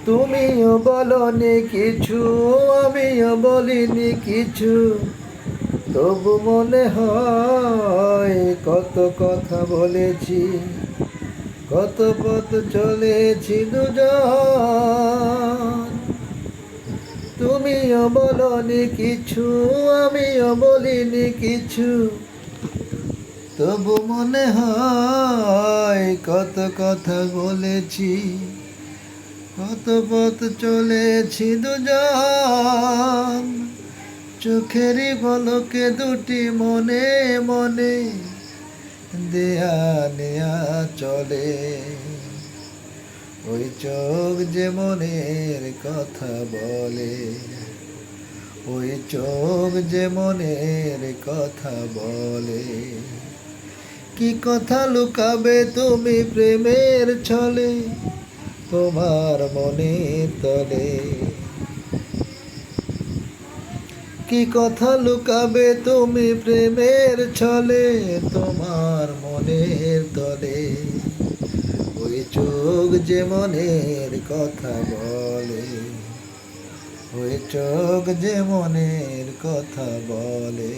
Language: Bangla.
তুমিও বলনি কিছু, আমিও বলিনি কিছু, তবু মনে হয় কত কথা বলেছি, কত পথ চলেছি দুজন। তুমিও বলনি কিছু, আমিও বলিনি কিছু, তবু মনে হয় কত কথা বলেছি, কত পথ চলেছি দুজন। চোখেরই পলকে দুটি মনে মনে দেয়া নেয়া চলে, ওই চোখ যে মনের কথা বলে, ওই চোখ যে মনের কথা বলে। কি কথা লুকাবে তুমি প্রেমের ছলে, তোমার মনের তলে। কি কথা লুকাবে তুমি প্রেমের ছলে, তোমার মনের তলে। ওই চোখ যে মনের কথা বলে, ওই চোখ যে মনের কথা বলে।